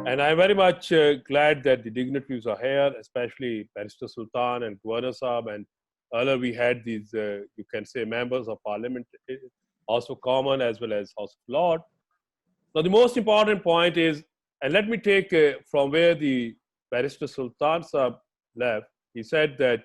And I'm very much glad that the dignitaries are here, especially Barrister Sultan and Governor Saab. And earlier we had these, you can say, members of Parliament, House of Commons as well as House of Lords. Now, the most important point is, and let me take from where the Barrister Sultan Saab left. He said that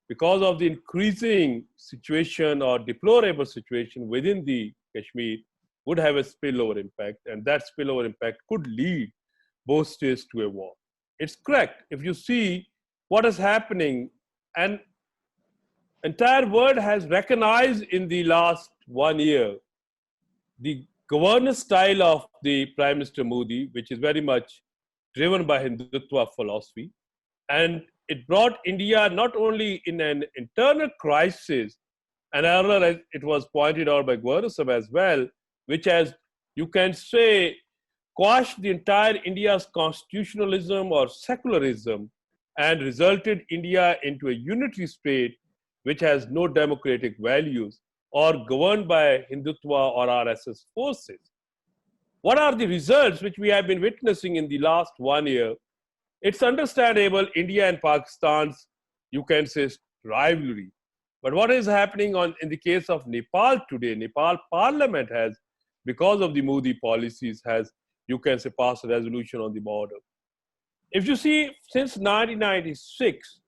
because of the increasing situation or deplorable situation within the Kashmir would have a spillover impact, and that spillover impact could lead both states to a war. It's correct. If you see what is happening, and entire world has recognized in the last 1 year the governance style of the Prime Minister Modi, which is very much driven by Hindutva philosophy. And it brought India not only in an internal crisis, and earlier as it was pointed out by Governor Sahab as well, which has, you can say, quashed the entire India's constitutionalism or secularism and resulted India into a unitary state which has no democratic values or governed by Hindutva or RSS forces. What are the results which we have been witnessing in the last 1 year? It's understandable India and Pakistan's, you can say, rivalry. But what is happening in the case of Nepal today? Nepal Parliament has, because of the Modi policies, has, you can say, passed a resolution on the border. If you see, since 1996,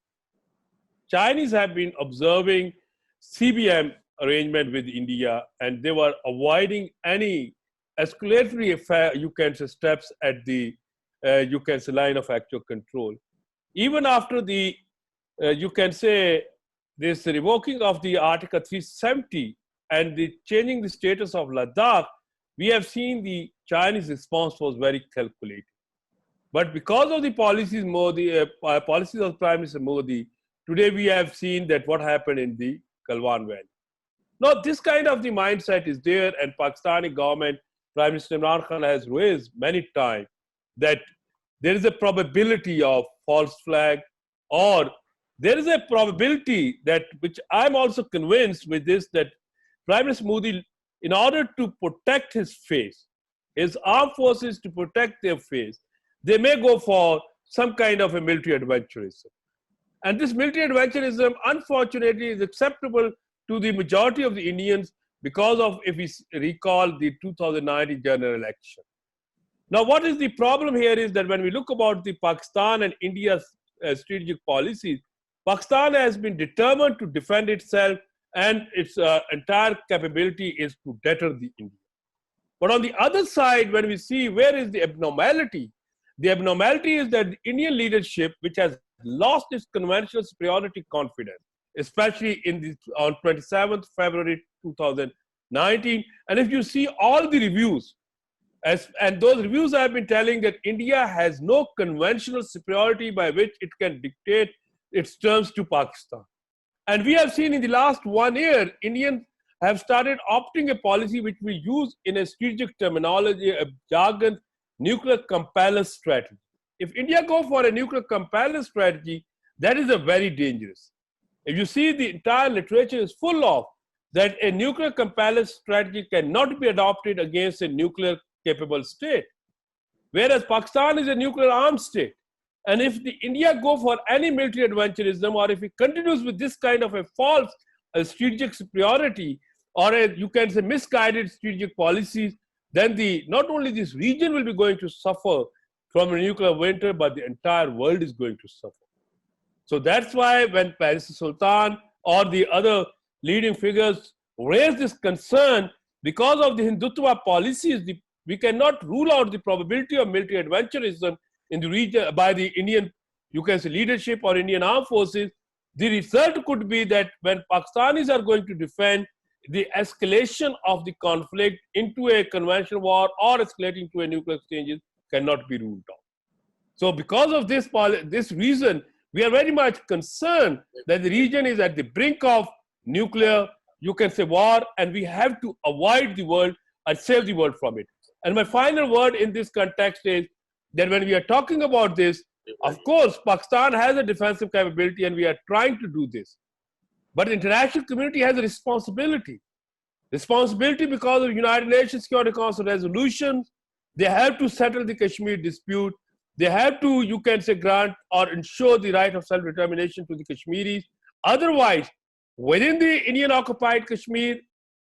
Chinese have been observing CBM arrangement with India, and they were avoiding any escalatory affair, you can say, steps at the, you can say, line of actual control. Even after the, you can say, this revoking of the Article 370 and the changing the status of Ladakh, we have seen the Chinese response was very calculated. But because of the policies policies of Prime Minister Modi, today we have seen that what happened in the Galwan Valley. Now, this kind of the mindset is there, and Pakistani government, Prime Minister Imran Khan has raised many times that there is a probability of false flag, or there is a probability that, which I'm also convinced with this, that Prime Minister Modi, in order to protect his face, his armed forces to protect their face, they may go for some kind of a military adventurism. And this military adventurism, unfortunately, is acceptable to the majority of the Indians because of, if we recall, the 2019 general election. Now, what is the problem here is that when we look about the Pakistan and India's strategic policies, Pakistan has been determined to defend itself, and its entire capability is to deter the India. But on the other side, when we see where is the abnormality is that the Indian leadership, which has lost its conventional superiority confidence, especially on 27th February 2019. And if you see all the reviews, and those reviews have been telling that India has no conventional superiority by which it can dictate its terms to Pakistan. And we have seen in the last 1 year, Indians have started opting a policy which we use in a strategic terminology, a jargon, nuclear compellence strategy. If India go for a nuclear compellence strategy, that is a very dangerous. If you see, the entire literature is full of that a nuclear compellence strategy cannot be adopted against a nuclear capable state, whereas Pakistan is a nuclear armed state. And if the India go for any military adventurism, or if it continues with this kind of a false strategic superiority, or you can say misguided strategic policies, then not only this region will be going to suffer from a nuclear winter, but the entire world is going to suffer. So that's why when Barrister Sultan or the other leading figures raise this concern, because of the Hindutva policies, we cannot rule out the probability of military adventurism in the region by the Indian, you can say, leadership or Indian armed forces. The result could be that when Pakistanis are going to defend, the escalation of the conflict into a conventional war or escalating to a nuclear exchanges cannot be ruled out. So because of this reason, we are very much concerned that the region is at the brink of nuclear, you can say, war, and we have to avoid the world and save the world from it. And my final word in this context is that when we are talking about this, of course, Pakistan has a defensive capability and we are trying to do this. But the international community has a responsibility. Responsibility because of United Nations Security Council resolutions, They have to settle the Kashmir dispute. They have to, you can say, grant or ensure the right of self-determination to the Kashmiris. Otherwise, within the Indian occupied Kashmir,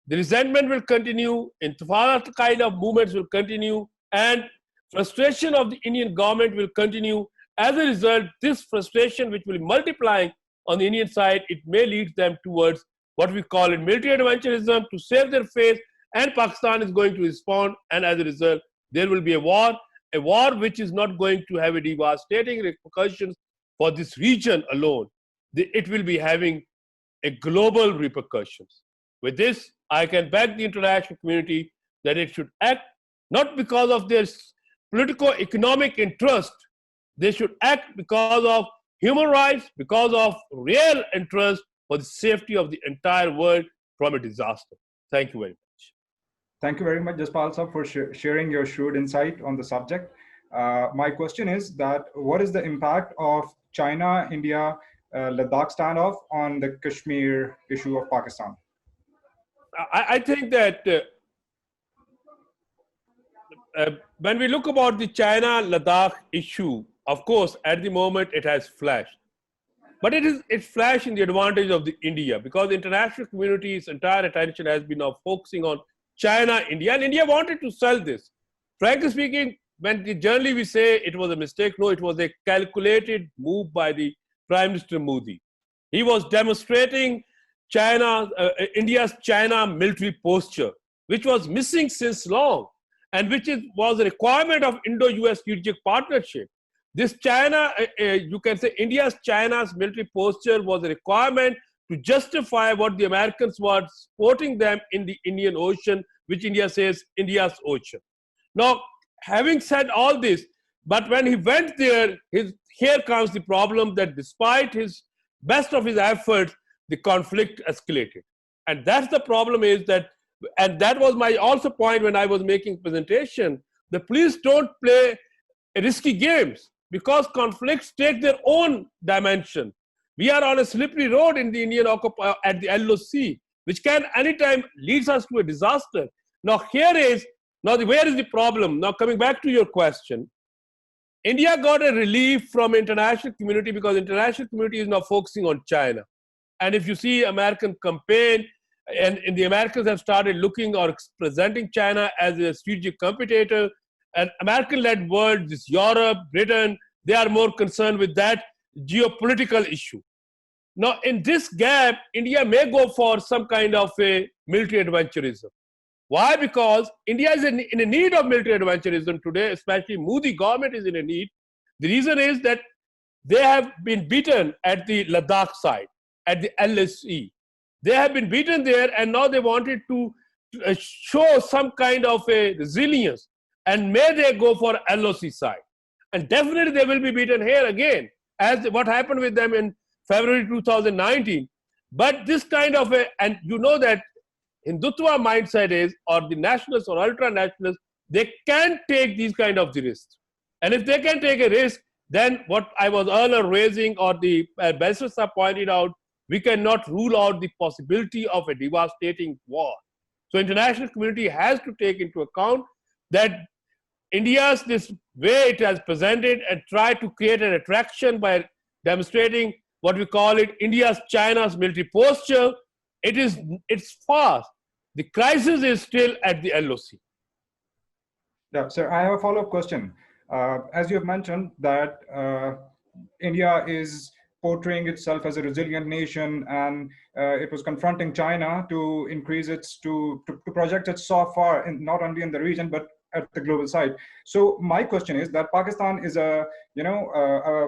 the resentment will continue, intifada kind of movements will continue, and frustration of the Indian government will continue. As a result, this frustration, which will be multiplying on the Indian side, it may lead them towards what we call it military adventurism to save their face, and Pakistan is going to respond, and as a result, there will be a war which is not going to have a devastating repercussions for this region alone. It will be having a global repercussions. With this, I can beg the international community that it should act not because of their political-economic interest. They should act because of human rights, because of real interest for the safety of the entire world from a disaster. Thank you very much. Thank you very much, Jaspal sir, for sharing your shrewd insight on the subject. My question is that what is the impact of China, India, Ladakh standoff on the Kashmir issue of Pakistan? I think that when we look about the China-Ladakh issue, of course, at the moment it has flashed. But it flashed in the advantage of the India, because the international community's entire attention has been now focusing on China, India, and India wanted to sell this. Frankly speaking, when generally we say it was a mistake, no, it was a calculated move by the Prime Minister Modi. He was demonstrating India's China military posture, which was missing since long, and which was a requirement of Indo-US strategic partnership. This China, you can say China's military posture was a requirement to justify what the Americans were supporting them in the Indian Ocean, which India says India's ocean. Now, having said all this, but when he went there, here comes the problem that despite his best of his efforts, the conflict escalated. And that's the problem is that, and that was my also point when I was making presentation, the police don't play risky games, because conflicts take their own dimension. We are on a slippery road in the Indian occupier at the LOC, which can anytime leads us to a disaster. Now where is the problem? Now coming back to your question, India got a relief from international community because international community is now focusing on China. And if you see American campaign, and the Americans have started looking or presenting China as a strategic competitor, and American-led world, this Europe, Britain, they are more concerned with that geopolitical issue. Now, in this gap, India may go for some kind of a military adventurism. Why? Because India is in a need of military adventurism today, especially Modi government is in a need. The reason is that they have been beaten at the Ladakh side, at the LSE. They have been beaten there, and now they wanted to show some kind of a resilience, and may they go for LOC side. And definitely they will be beaten here again, as what happened with them in February 2019. But this kind of and you know that Hindutva mindset is, or the nationalists or ultra-nationalists, they can take these kind of the risks. And if they can take a risk, then what I was earlier raising, or the Barrister pointed out, we cannot rule out the possibility of a devastating war. So international community has to take into account that India's this way it has presented and try to create an attraction by demonstrating what we call it China's military posture. It's fast. The crisis is still at the LOC. Yeah, sir, I have a follow-up question. As you have mentioned that India is portraying itself as a resilient nation, and it was confronting China to increase to project it so far, not only in the region, but at the global side. So my question is that Pakistan is a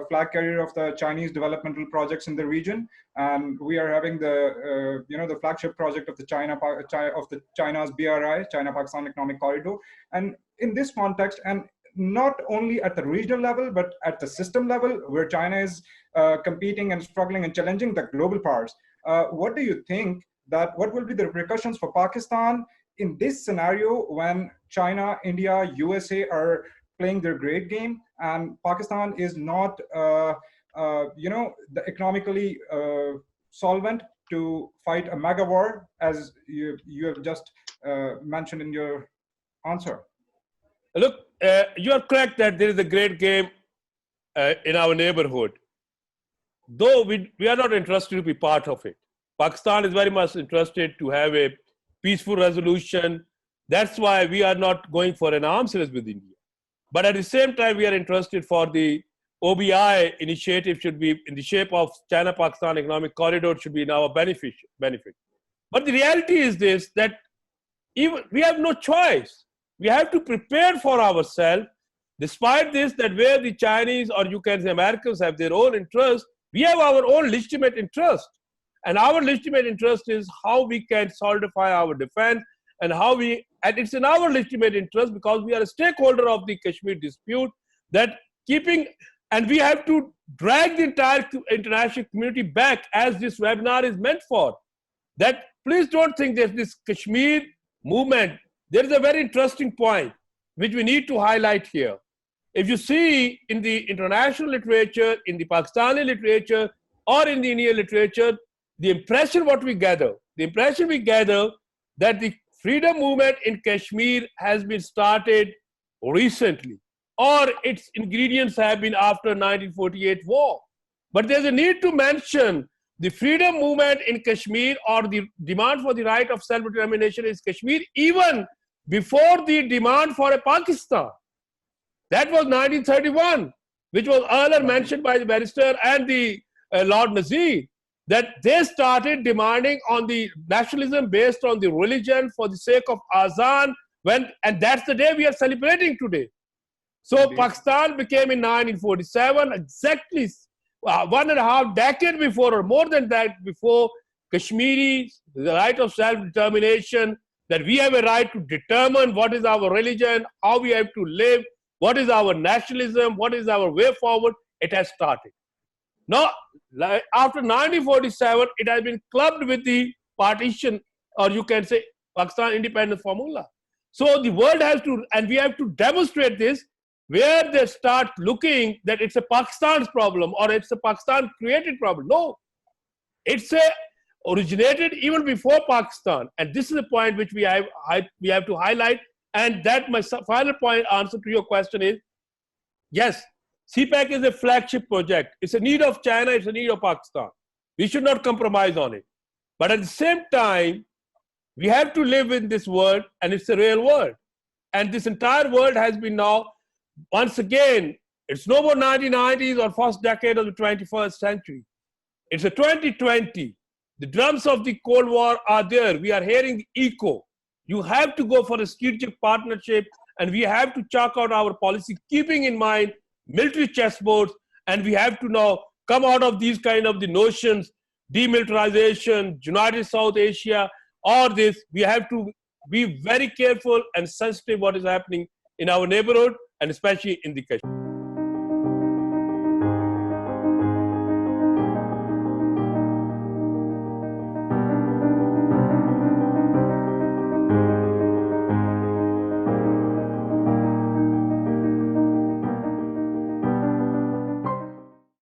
flag carrier of the Chinese developmental projects in the region, and we are having the the flagship project of the China's BRI, China-Pakistan Economic Corridor, and in this context, and not only at the regional level, but at the system level, where China is competing and struggling and challenging the global powers. What do you think that what will be the repercussions for Pakistan in this scenario when China, India, USA are playing their great game, and Pakistan is not, economically solvent to fight a mega war, as you have just mentioned in your answer? Look, you are correct that there is a great game in our neighborhood. Though we are not interested to be part of it. Pakistan is very much interested to have a peaceful resolution. That's why we are not going for an arms race with India. But at the same time, we are interested for the OBI initiative should be in the shape of China-Pakistan economic corridor should be in our benefit. But the reality is this, that even we have no choice. We have to prepare for ourselves. Despite this, that where the Chinese or you can say Americans have their own interest, we have our own legitimate interest. And our legitimate interest is how we can solidify our defense and and it's in our legitimate interest because we are a stakeholder of the Kashmir dispute that and we have to drag the entire international community back as this webinar is meant for. That please don't think that this Kashmir movement, there is a very interesting point which we need to highlight here. If you see in the international literature, in the Pakistani literature, or in the Indian literature, the impression we gather that the freedom movement in Kashmir has been started recently, or its ingredients have been after 1948 war. But there's a need to mention the freedom movement in Kashmir or the demand for the right of self-determination in Kashmir even before the demand for a Pakistan. That was 1931, which was earlier mentioned by the barrister and the Lord Nazir, that they started demanding on the nationalism based on the religion for the sake of Azan, and that's the day we are celebrating today. So indeed. Pakistan became in 1947, exactly 1.5 decades before, or more than that, before Kashmiris, the right of self-determination, that we have a right to determine what is our religion, how we have to live, what is our nationalism, what is our way forward, it has started. Now, after 1947, it has been clubbed with the partition, or you can say Pakistan independence formula. So the world has to, and we have to demonstrate this, where they start looking that it's a Pakistan's problem or it's a Pakistan created problem. No, it's originated even before Pakistan. And this is a point which we have to highlight. And that my final point answer to your question is, yes, CPEC is a flagship project. It's a need of China, it's a need of Pakistan. We should not compromise on it. But at the same time, we have to live in this world, and it's a real world. And this entire world has been now, once again, it's no more 1990s or first decade of the 21st century. It's a 2020. The drums of the Cold War are there. We are hearing the echo. You have to go for a strategic partnership, and we have to chalk out our policy, keeping in mind military chessboards, and we have to now come out of these kind of the notions, demilitarization, United South Asia, all this. We have to be very careful and sensitive what is happening in our neighborhood, and especially in the Kashmir.